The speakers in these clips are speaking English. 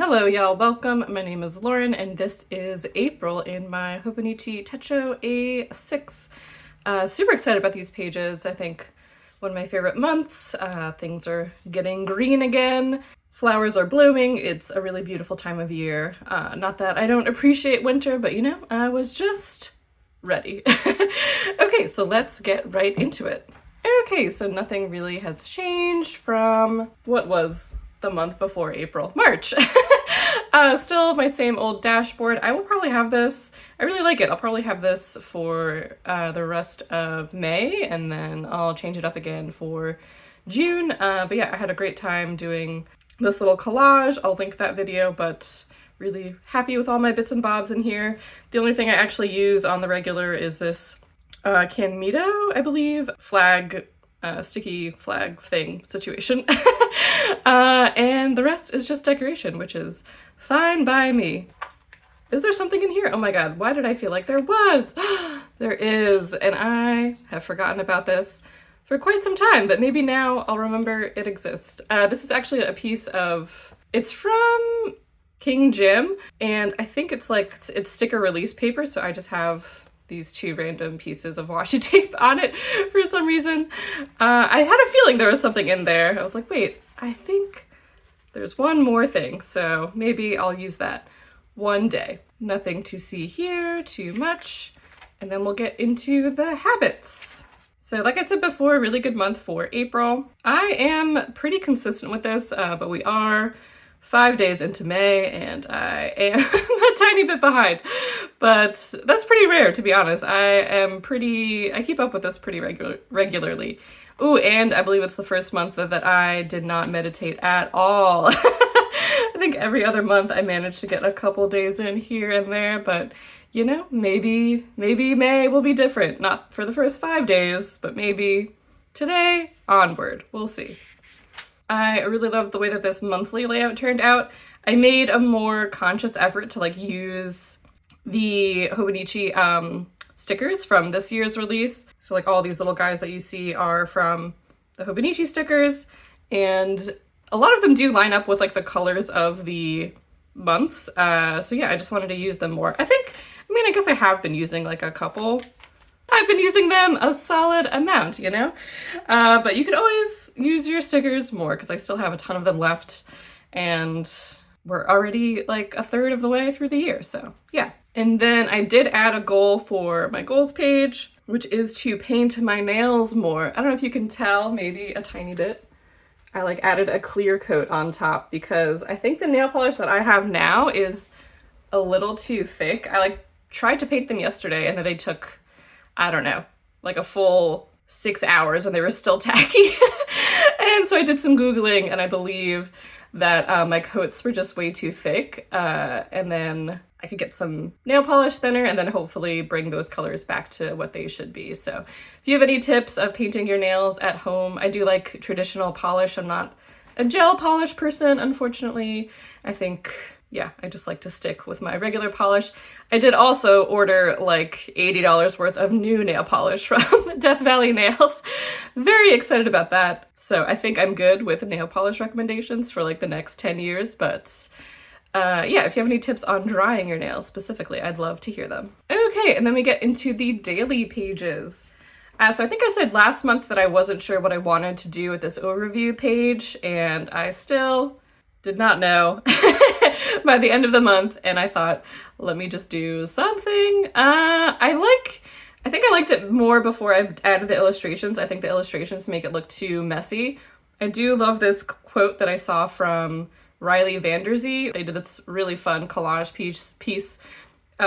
Hello y'all, welcome. My name is Lauren and this is April in my Hobonichi Techo A6. Super excited about these pages. I think one of my favorite months. Things are getting green again. Flowers are blooming. It's a really beautiful time of year. Not that I don't appreciate winter, but you know, I was just ready. Okay, so let's get right into it. Okay, so nothing really has changed from what was the month before April, March. Still my same old dashboard. I will probably have this. I really like it. I'll probably have this for the rest of May, and then I'll change it up again for June. But yeah, I had a great time doing this little collage. I'll link that video, but really happy with all my bits and bobs in here. The only thing I actually use on the regular is this Canmito, I believe, flag, sticky flag thing situation. And the rest is just decoration, which is fine by me. Is there something in here? Oh my god, why did I feel like there was? There is, and I have forgotten about this for quite some time, but maybe now I'll remember it exists. This is actually a piece of, it's from King Jim, and I think it's like, it's sticker release paper, so I just have these two random pieces of washi tape on it for some reason. I had a feeling there was something in there. I was like, wait, I think there's one more thing, so maybe I'll use that one day. Nothing to see here, too much, and then we'll get into the habits. So like I said before, really good month for April. I am pretty consistent with this, but we are 5 days into May and I am a tiny bit behind, but that's pretty rare, to be honest. I keep up with this pretty regularly. Ooh, and I believe it's the first month that I did not meditate at all. I think every other month I managed to get a couple days in here and there, but you know, maybe May will be different. Not for the first 5 days, but maybe today onward. We'll see. I really love the way that this monthly layout turned out. I made a more conscious effort to like use the Hobonichi stickers from this year's release. So like all these little guys that you see are from the Hobonichi stickers, and a lot of them do line up with like the colors of the months. So yeah, I just wanted to use them more. I guess I have been using like a couple. I've been using them a solid amount, you know? But you could always use your stickers more because I still have a ton of them left and we're already like a third of the way through the year, so yeah. And then I did add a goal for my goals page, which is to paint my nails more. I don't know if you can tell, maybe a tiny bit. I like added a clear coat on top because I think the nail polish that I have now is a little too thick. I like tried to paint them yesterday and then they took, I don't know, like a full 6 hours and they were still tacky. And so I did some Googling and I believe that my coats were just way too thick. And then I could get some nail polish thinner and then hopefully bring those colors back to what they should be. So if you have any tips of painting your nails at home, I do like traditional polish. I'm not a gel polish person, unfortunately. I think, yeah, I just like to stick with my regular polish. I did also order like $80 worth of new nail polish from Death Valley Nails. Very excited about that. So I think I'm good with nail polish recommendations for like the next 10 years, but yeah, if you have any tips on drying your nails specifically, I'd love to hear them. Okay, and then we get into the daily pages. So I think I said last month that I wasn't sure what I wanted to do with this overview page, and I still did not know by the end of the month, and I thought, let me just do something. I think I liked it more before I added the illustrations. I think the illustrations make it look too messy. I do love this quote that I saw from Riley Vanderzee. They did this really fun collage piece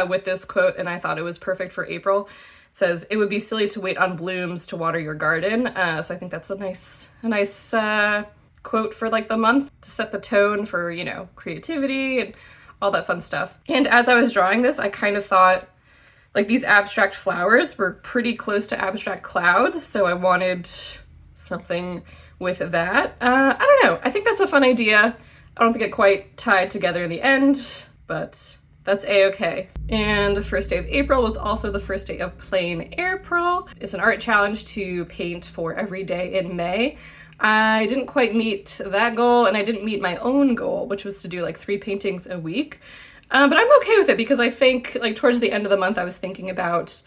with this quote, and I thought it was perfect for April. It says, "It would be silly to wait on blooms to water your garden." So I think that's a nice quote for like the month to set the tone for, you know, creativity and all that fun stuff. And as I was drawing this, I kind of thought like these abstract flowers were pretty close to abstract clouds, so I wanted something with that. I don't know, I think that's a fun idea. I don't think it quite tied together in the end, but that's a-okay. And the first day of April was also the first day of Pleinairpril. It's an art challenge to paint for every day in May. I didn't quite meet that goal, and I didn't meet my own goal, which was to do like 3 paintings a week. But I'm okay with it because I think like towards the end of the month I was thinking about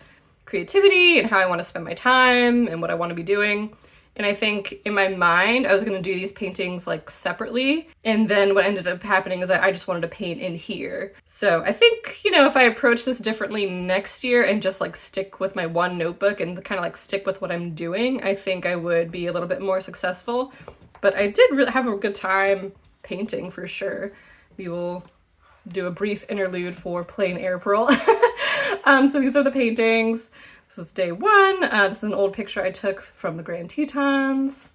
creativity and how I want to spend my time and what I want to be doing. And I think in my mind, I was going to do these paintings like separately. And then what ended up happening is that I just wanted to paint in here. So I think, you know, if I approach this differently next year and just like stick with my one notebook and kind of like stick with what I'm doing, I think I would be a little bit more successful. But I did really have a good time painting for sure. We will do a brief interlude for Pleinairpril. So these are the paintings. This is day 1. This is an old picture I took from the Grand Tetons.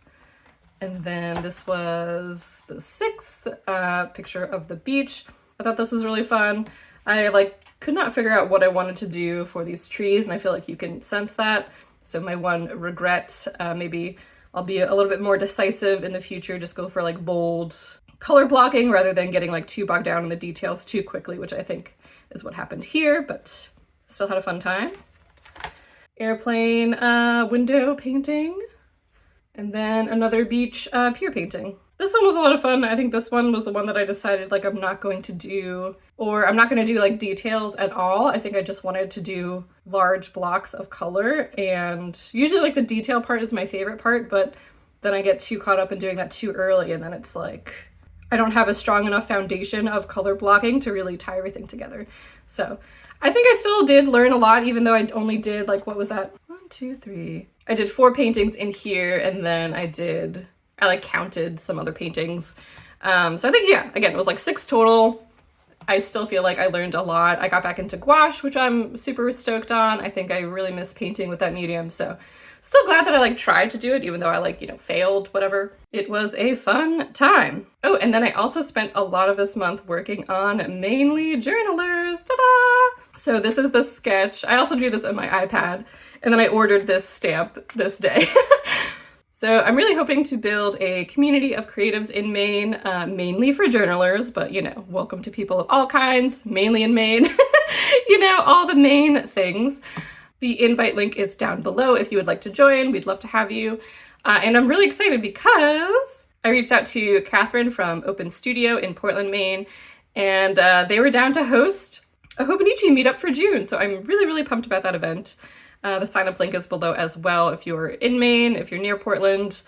And then this was the 6th picture of the beach. I thought this was really fun. I like could not figure out what I wanted to do for these trees, and I feel like you can sense that. So my one regret, maybe I'll be a little bit more decisive in the future, just go for like bold color blocking rather than getting like too bogged down in the details too quickly, which I think is what happened here, but still had a fun time. Airplane window painting, and then another beach pier painting. This one was a lot of fun. I think this one was the one that I decided like I'm not going to do like details at all. I think I just wanted to do large blocks of color, and usually like the detail part is my favorite part, but then I get too caught up in doing that too early, and then it's like I don't have a strong enough foundation of color blocking to really tie everything together. So I think I still did learn a lot, even though I only did like, what was that? 1, 2, 3. I did 4 paintings in here, and then I like counted some other paintings. So I think, yeah, again, it was like 6 total. I still feel like I learned a lot. I got back into gouache, which I'm super stoked on. I think I really miss painting with that medium. So still glad that I like tried to do it, even though I like, you know, failed, whatever. It was a fun time. Oh, and then I also spent a lot of this month working on Mainely Journalers. Ta-da! So this is the sketch. I also drew this on my iPad, and then I ordered this stamp this day. So I'm really hoping to build a community of creatives in Maine, mainly for journalers, but you know, welcome to people of all kinds, mainly in Maine, you know, all the Maine things. The invite link is down below if you would like to join. We'd love to have you. And I'm really excited because I reached out to Catherine from Open Studio in Portland, Maine, and they were down to host a Hobonichi Meetup for June. So I'm really, really pumped about that event. The sign-up link is below as well. If you're in Maine, if you're near Portland,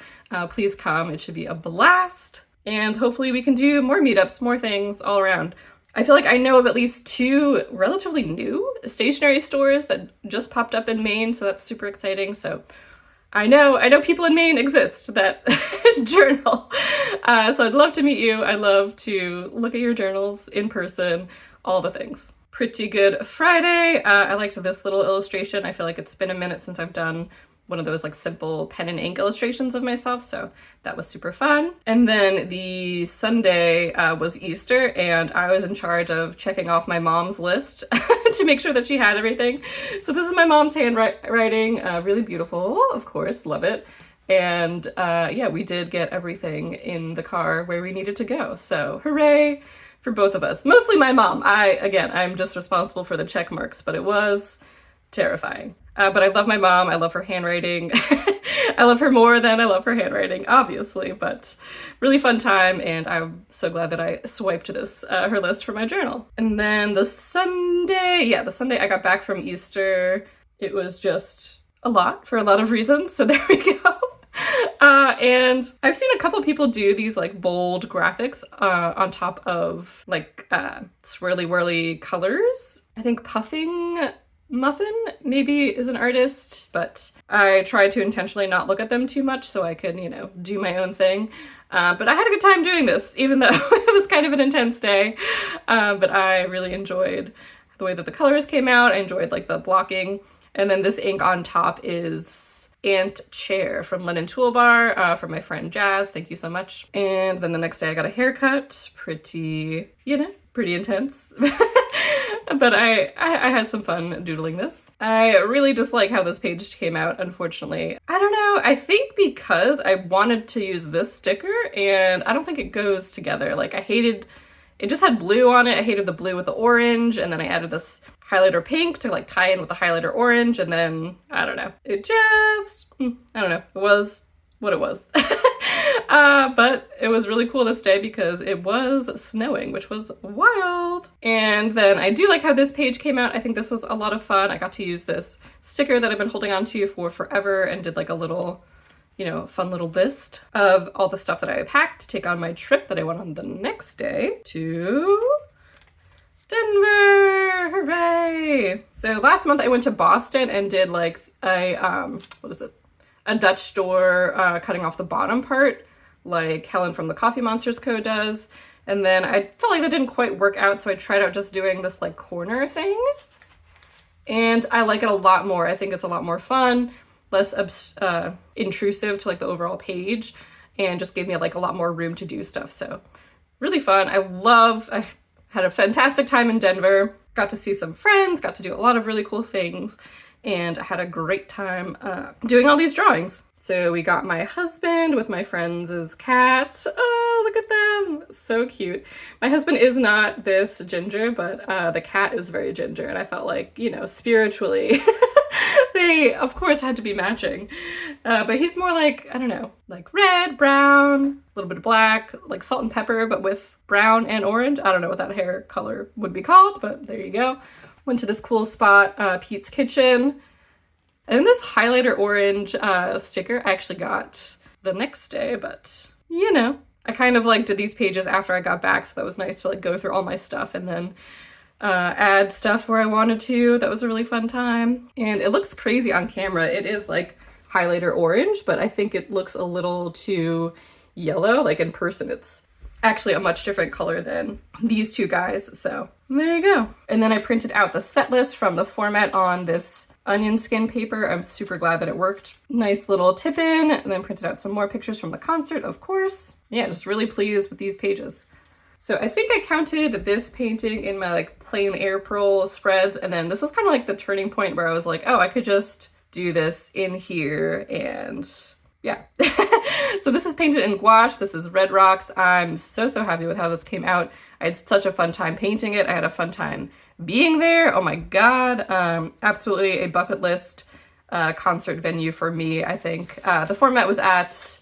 please come. It should be a blast. And hopefully we can do more meetups, more things all around. I feel like I know of at least 2 relatively new stationery stores that just popped up in Maine, so that's super exciting. So I know people in Maine exist that journal. So I'd love to meet you. I'd love to look at your journals in person, all the things. Pretty good Friday. I liked this little illustration. I feel like it's been a minute since I've done one of those like simple pen and ink illustrations of myself, so that was super fun. And then the Sunday was Easter, and I was in charge of checking off my mom's list to make sure that she had everything. So this is my mom's handwriting, really beautiful, of course, love it. And yeah, we did get everything in the car where we needed to go, so hooray for both of us. Mostly my mom. I'm just responsible for the check marks, but it was terrifying. But I love my mom. I love her handwriting. I love her more than I love her handwriting, obviously, but really fun time, and I'm so glad that I swiped her list for my journal. And then the Sunday I got back from Easter. It was just a lot for a lot of reasons, so there we go. And I've seen a couple people do these like bold graphics on top of like swirly whirly colors. I think Puffing Muffin maybe is an artist, but I tried to intentionally not look at them too much so I could, you know, do my own thing. But I had a good time doing this, even though it was kind of an intense day. But I really enjoyed the way that the colors came out. I enjoyed like the blocking. And then this ink on top is Ant Chair from Linen Toolbar from my friend Jazz. Thank you so much. And then the next day I got a haircut. Pretty intense. But I had some fun doodling this. I really dislike how this page came out, unfortunately. I don't know, I think because I wanted to use this sticker and I don't think it goes together. Like it just had blue on it. I hated the blue with the orange, and then I added this highlighter pink to like tie in with the highlighter orange, and then I don't know. It just, I don't know. It was what it was. But it was really cool this day because it was snowing, which was wild. And then I do like how this page came out. I think this was a lot of fun. I got to use this sticker that I've been holding on to for forever and did like a little, you know, fun little list of all the stuff that I packed to take on my trip that I went on the next day to Denver. Hooray! So last month I went to Boston and did like a, what is it? A Dutch door cutting off the bottom part, like Helen from the Coffee Monsters Co. does. And then I felt like that didn't quite work out, so I tried out just doing this like corner thing. And I like it a lot more. I think it's a lot more fun, less intrusive to like the overall page, and just gave me like a lot more room to do stuff. So really fun. I had a fantastic time in Denver, got to see some friends, got to do a lot of really cool things, and I had a great time doing all these drawings. So we got my husband with my friends' cat. Oh, look at them. So cute. My husband is not this ginger, but the cat is very ginger, and I felt like, you know, spiritually they of course had to be matching. But he's more like, I don't know, like red, brown, a little bit of black, like salt and pepper, but with brown and orange. I don't know what that hair color would be called, but there you go. Went to this cool spot, Pete's Kitchen. And this highlighter orange sticker I actually got the next day, but you know, I kind of like did these pages after I got back, so that was nice to like go through all my stuff and then add stuff where I wanted to. That was a really fun time. And it looks crazy on camera. It is like highlighter orange, but I think it looks a little too yellow. Like in person, it's actually a much different color than these two guys. So there you go. And then I printed out the set list from the format on this onion skin paper. I'm super glad that it worked. Nice little tip in, and then printed out some more pictures from the concert, of course. Yeah, just really pleased with these pages. So I think I counted this painting in my like Pleinairpril spreads, and then this was kind of like the turning point where I was like, oh, I could just do this in here, and yeah. So this is painted in gouache. This is Red Rocks. I'm so happy with how this came out. I had such a fun time painting it. I had a fun time being there. Oh my god. Absolutely a bucket list concert venue for me, I think. The format was at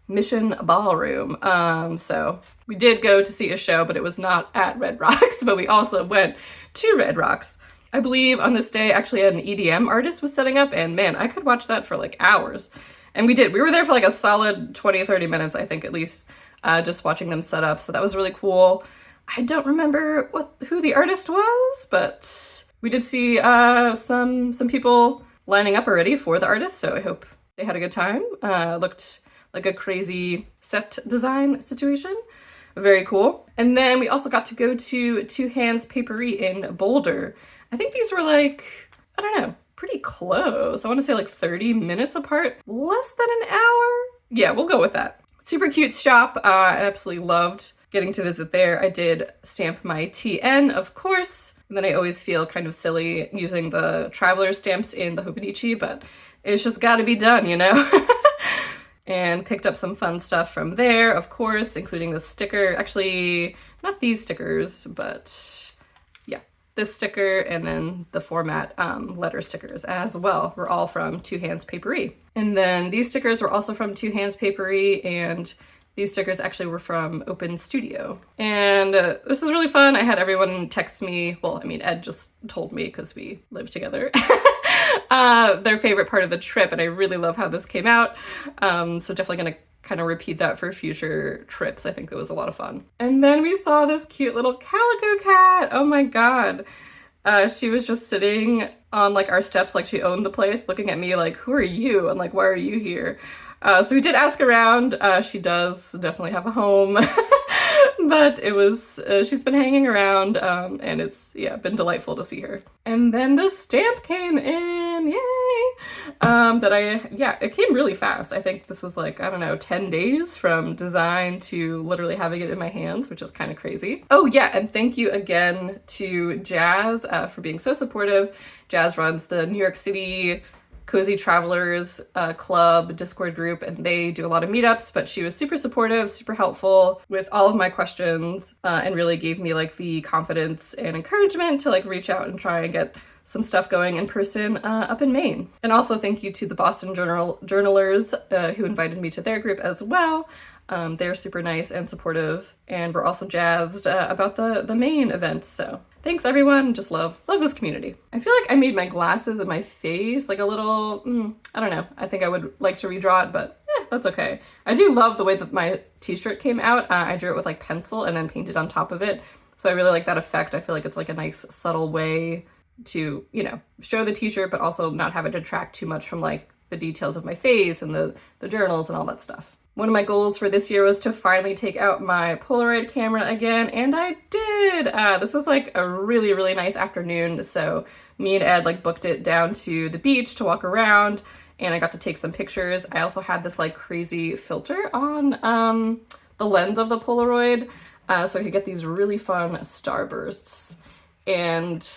Mission Ballroom. So we did go to see a show, but it was not at Red Rocks, but we also went to Red Rocks. I believe on this day actually an EDM artist was setting up, and man, I could watch that for like hours. And we did. We were there for like a solid 20-30 minutes, I think, at least, just watching them set up. So that was really cool. I don't remember who the artist was, but we did see some people lining up already for the artist, so I hope they had a good time. Looked like a crazy set design situation. Very cool. And then we also got to go to Two Hands Papery in Boulder. I think these were like, I don't know, pretty close. I want to say like 30 minutes apart. Less than an hour? Yeah, we'll go with that. Super cute shop. I absolutely loved getting to visit there. I did stamp my TN, of course. And then I always feel kind of silly using the traveler stamps in the Hobonichi, but it's just gotta be done, you know? And picked up some fun stuff from there, of course, including the sticker. Actually, not these stickers, but yeah, this sticker and then the format letter stickers as well were all from Two Hands Papery. And then these stickers were also from Two Hands Papery, and these stickers actually were from Open Studio. And this is really fun. I had everyone text me, well, I mean, Ed just told me because we live together, their favorite part of the trip, and I really love how this came out. So definitely gonna kind of repeat that for future trips. I think it was a lot of fun. And then we saw this cute little calico cat. Oh my god. She was just sitting on like our steps like she owned the place, looking at me like, who are you? And like, why are you here? So we did ask around. She does definitely have a home, but it was, she's been hanging around, and it's, yeah, been delightful to see her. And then the stamp came in, yay! It came really fast. I think this was like, I don't know, 10 days from design to literally having it in my hands, which is kind of crazy. Oh yeah, and thank you again to Jazz for being so supportive. Jazz runs the New York City Cozy Travelers Club Discord group, and they do a lot of meetups, but she was super supportive, super helpful with all of my questions, and really gave me like the confidence and encouragement to like reach out and try and get some stuff going in person up in Maine. And also thank you to the Boston Journalers who invited me to their group as well. They're super nice and supportive, and we're also jazzed about the main event. So thanks everyone. Just love this community. I feel like I made my glasses and my face like a little, I don't know. I think I would like to redraw it, but that's okay. I do love the way that my t-shirt came out. I drew it with like pencil and then painted on top of it. So I really like that effect. I feel like it's like a nice subtle way to, you know, show the t-shirt, but also not have it detract too much from like the details of my face and the journals and all that stuff. One of my goals for this year was to finally take out my Polaroid camera again, and I did! This was like a really, really nice afternoon, so me and Ed like booked it down to the beach to walk around, and I got to take some pictures. I also had this like crazy filter on the lens of the Polaroid, so I could get these really fun starbursts. And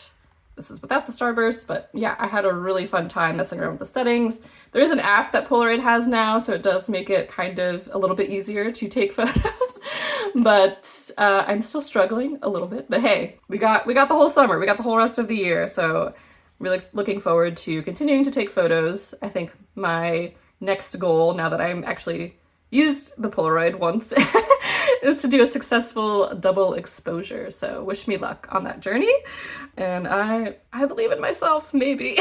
this is without the starburst, but yeah, I had a really fun time messing around with the settings. There is an app that Polaroid has now, so it does make it kind of a little bit easier to take photos, but I'm still struggling a little bit. But hey, we got the whole summer, we got the whole rest of the year, so really looking forward to continuing to take photos. I think my next goal, now that I'm actually used the Polaroid once, is to do a successful double exposure. So wish me luck on that journey. And I believe in myself, maybe.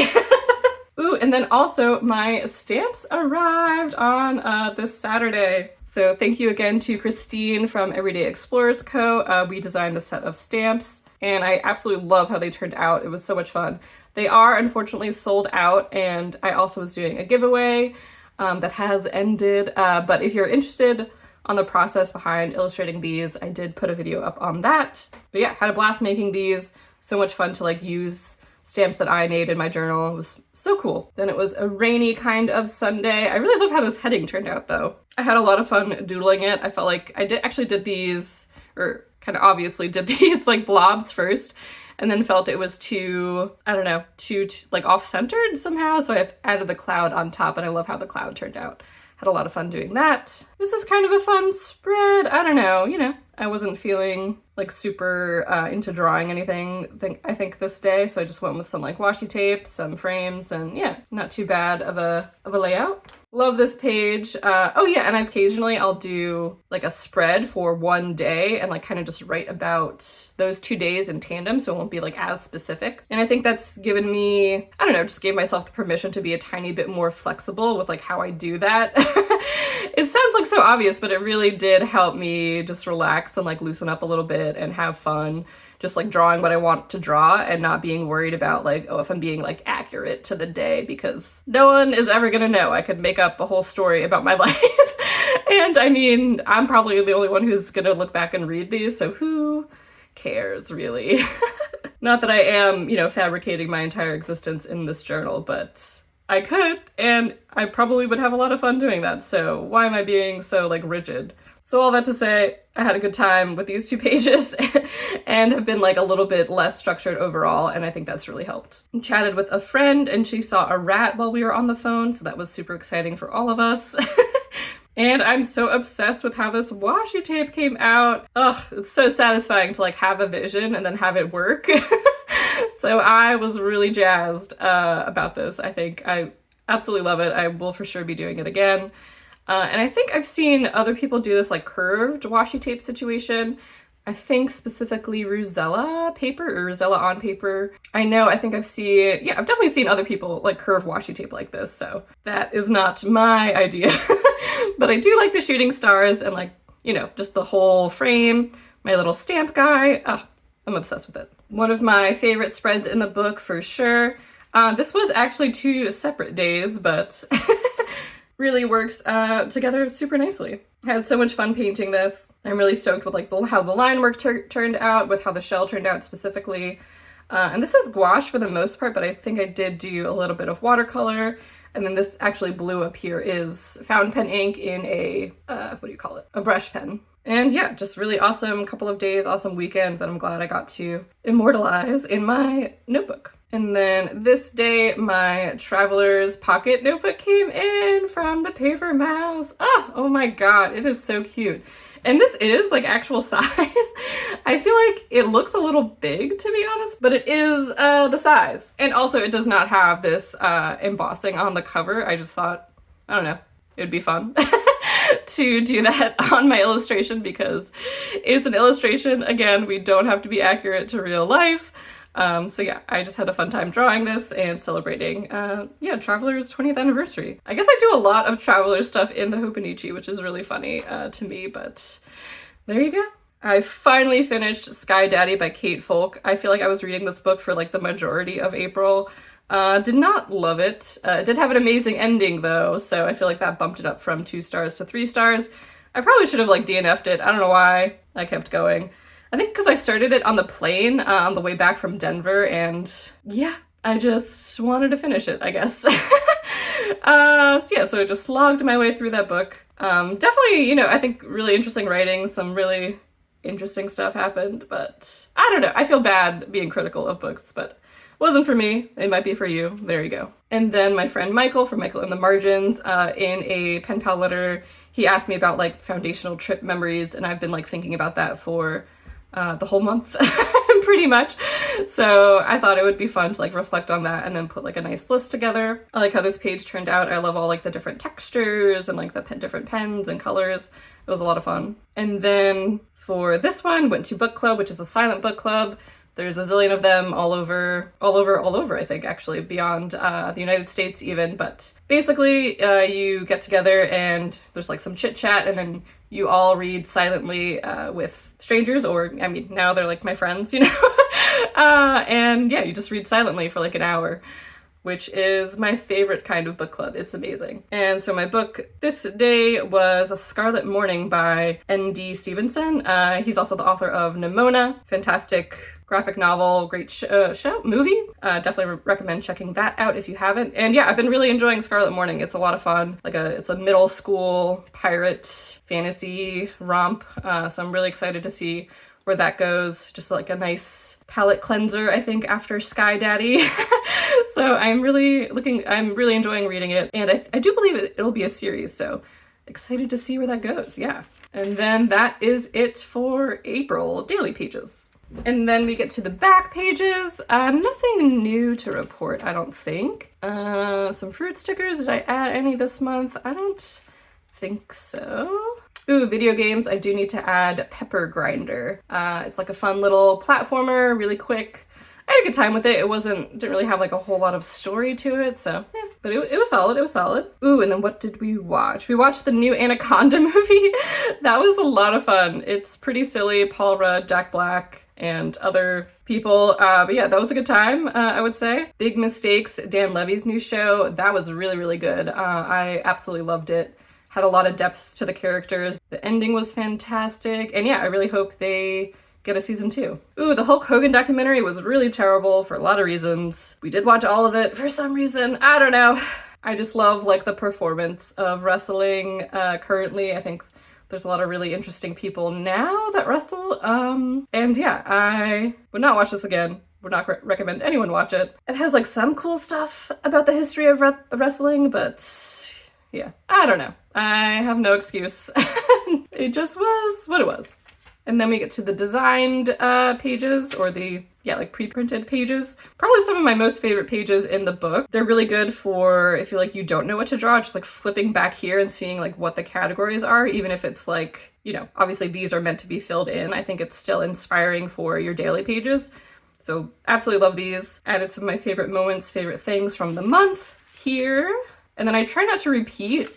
Ooh, and then also my stamps arrived on this Saturday. So thank you again to Christine from Everyday Explorers Co. We designed the set of stamps, and I absolutely love how they turned out. It was so much fun. They are unfortunately sold out, and I also was doing a giveaway that has ended. But if you're interested on the process behind illustrating these, I did put a video up on that. But yeah, had a blast making these. So much fun to like use stamps that I made in my journal. It was so cool. Then it was a rainy kind of Sunday. I really love how this heading turned out though. I had a lot of fun doodling it. I felt like I actually did these, or kind of obviously did these like blobs first, and then felt it was too, I don't know, too like off-centered somehow. So I added the cloud on top, and I love how the cloud turned out. Had a lot of fun doing that. This is kind of a fun spread. I don't know, you know, I wasn't feeling like super into drawing anything, I think this day. So I just went with some like washi tape, some frames, and yeah, not too bad of a layout. Love this page. Oh yeah, and occasionally I'll do like a spread for one day and like kind of just write about those 2 days in tandem, so it won't be like as specific. And I think that's given me, I don't know, just gave myself the permission to be a tiny bit more flexible with like how I do that. It sounds like so obvious, but it really did help me just relax and like loosen up a little bit and have fun. Just like drawing what I want to draw and not being worried about like, oh, if I'm being like accurate to the day, because no one is ever gonna know. I could make up a whole story about my life. And I mean, I'm probably the only one who's gonna look back and read these, so who cares really? Not that I am, you know, fabricating my entire existence in this journal, but I could, and I probably would have a lot of fun doing that. So why am I being so like rigid? So all that to say, I had a good time with these 2 pages and have been like a little bit less structured overall, and I think that's really helped. I chatted with a friend and she saw a rat while we were on the phone, so that was super exciting for all of us. And I'm so obsessed with how this washi tape came out. Ugh, it's so satisfying to like have a vision and then have it work. So I was really jazzed about this. I think I absolutely love it. I will for sure be doing it again. And I think I've seen other people do this like curved washi tape situation. I think specifically Rosella paper or Rosella on paper. I think I've definitely seen other people like curve washi tape like this. So that is not my idea, but I do like the shooting stars and like, you know, just the whole frame, my little stamp guy. Oh, I'm obsessed with it. One of my favorite spreads in the book for sure. This was actually 2 separate days, but really works together super nicely. I had so much fun painting this. I'm really stoked with like how the line work turned out, with how the shell turned out specifically. And this is gouache for the most part, but I think I did do a little bit of watercolor. And then this actually blue up here is fountain pen ink in a, what do you call it? A brush pen. And yeah, just really awesome couple of days, awesome weekend that I'm glad I got to immortalize in my notebook. And then this day, my Traveler's Pocket notebook came in from the Paper Mouse. Oh my god, it is so cute. And this is like actual size. I feel like it looks a little big, to be honest, but it is the size. And also it does not have this embossing on the cover. I just thought, I don't know, it would be fun. to do that on my illustration because it's an illustration. Again, we don't have to be accurate to real life. So yeah, I just had a fun time drawing this and celebrating, Traveler's 20th anniversary. I guess I do a lot of Traveler stuff in the Hobonichi, which is really funny to me, but there you go. I finally finished Sky Daddy by Kate Folk. I feel like I was reading this book for like the majority of April. Did not love it. It did have an amazing ending though, so I feel like that bumped it up from 2 stars to 3 stars. I probably should have like DNF'd it. I don't know why I kept going. I think because I started it on the plane on the way back from Denver, and yeah, I just wanted to finish it, I guess. So I just slogged my way through that book. Definitely, I think really interesting writing, some really interesting stuff happened, but I don't know. I feel bad being critical of books, but it wasn't for me. It might be for you. There you go. And then my friend Michael from Michael in the Margins, in a pen pal letter, he asked me about like foundational trip memories, and I've been like thinking about that for the whole month pretty much. So I thought it would be fun to like reflect on that and then put like a nice list together. I like how this page turned out. I love all like the different textures and like the different pens and colors. It was a lot of fun. And then for this one, went to book club, which is a silent book club. There's a zillion of them all over, I think, actually, beyond the United States even. But basically, you get together and there's like some chit chat, and then you all read silently with strangers, or I mean, now they're like my friends, and yeah, you just read silently for like an hour, which is my favorite kind of book club. It's amazing. And so my book this day was A Scarlet Morning by N.D. Stevenson. He's also the author of Nimona, fantastic graphic novel, great movie. Definitely recommend checking that out if you haven't. And yeah, I've been really enjoying Scarlet Morning. It's a lot of fun. It's a middle school pirate fantasy romp. So I'm really excited to see where that goes. Just like a nice palette cleanser, I think, after Sky Daddy. So I'm really enjoying reading it. And I do believe it'll be a series. So excited to see where that goes. Yeah. And then that is it for April daily pages. And then we get to the back pages. Nothing new to report, I don't think. Some fruit stickers. Did I add any this month? I don't think so. Ooh, video games. I do need to add Pepper Grinder. It's like a fun little platformer, really quick. I had a good time with it. Didn't really have like a whole lot of story to it, so but it was solid. It was solid. Ooh, and then what did we watch? We watched the new Anaconda movie. That was a lot of fun. It's pretty silly. Paul Rudd, Jack Black, and other people. But yeah, that was a good time, I would say. Big Mistakes, Dan Levy's new show. That was really, really good. I absolutely loved it. Had a lot of depth to the characters. The ending was fantastic. And yeah, I really hope they get a season 2. Ooh, the Hulk Hogan documentary was really terrible for a lot of reasons. We did watch all of it for some reason. I don't know. I just love like the performance of wrestling currently. I think there's a lot of really interesting people now that wrestle. And yeah, I would not watch this again. Would not recommend anyone watch it. It has like some cool stuff about the history of wrestling, but yeah, I don't know. I have no excuse. It just was what it was. And then we get to the designed pages, or the, like pre-printed pages. Probably some of my most favorite pages in the book. They're really good for if you don't know what to draw, just like flipping back here and seeing like what the categories are, even if it's like, obviously these are meant to be filled in. I think it's still inspiring for your daily pages. So absolutely love these. Added some of my favorite moments, favorite things from the month here. And then I try not to repeat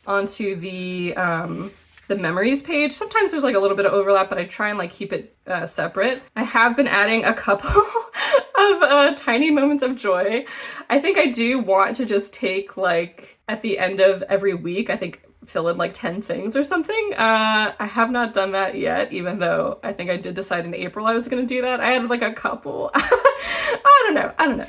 onto the memories page. Sometimes there's like a little bit of overlap, but I try and like keep it separate. I have been adding a couple of tiny moments of joy. I think I do want to just take like at the end of every week, I think fill in like 10 things or something. I have not done that yet, even though I think I did decide in April I was going to do that. I had like a couple. I don't know.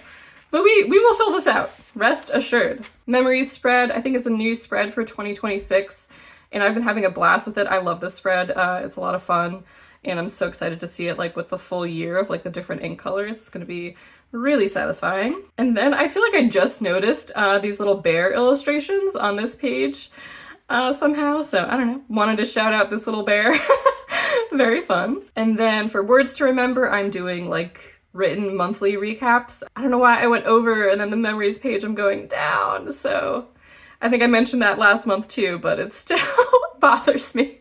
But we will fill this out. Rest assured. Memories spread, I think is a new spread for 2026. And I've been having a blast with it. I love this spread. It's a lot of fun. And I'm so excited to see it like with the full year of like the different ink colors. It's going to be really satisfying. And then I feel like I just noticed these little bear illustrations on this page somehow. So I don't know. Wanted to shout out this little bear. Very fun. And then for words to remember, I'm doing like written monthly recaps. I don't know why I went over and then the memories page I'm going down. So I think I mentioned that last month too, but it still bothers me.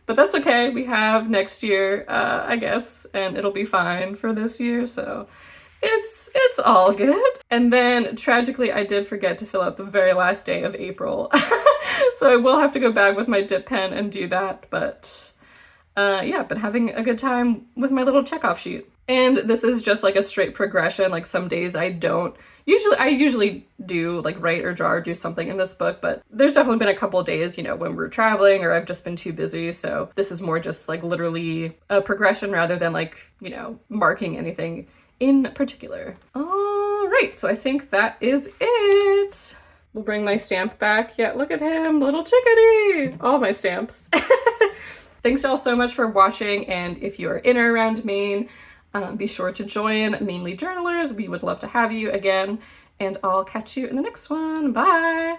But that's okay. We have next year, I guess, and it'll be fine for this year, so it's all good. And then tragically, I did forget to fill out the very last day of April. So I will have to go back with my dip pen and do that, but yeah, been having a good time with my little checkoff sheet. And this is just like a straight progression. Like some days I don't. I usually do like write or draw or do something in this book, but there's definitely been a couple of days, you know, when we're traveling or I've just been too busy. So this is more just like literally a progression rather than like, you know, marking anything in particular. All right, so I think that is it. We'll bring my stamp back. Yeah, look at him, little chickadee. All my stamps. Thanks y'all so much for watching, and if you're in or around Maine, be sure to join Mainely Journalers. We would love to have you again, and I'll catch you in the next one. Bye!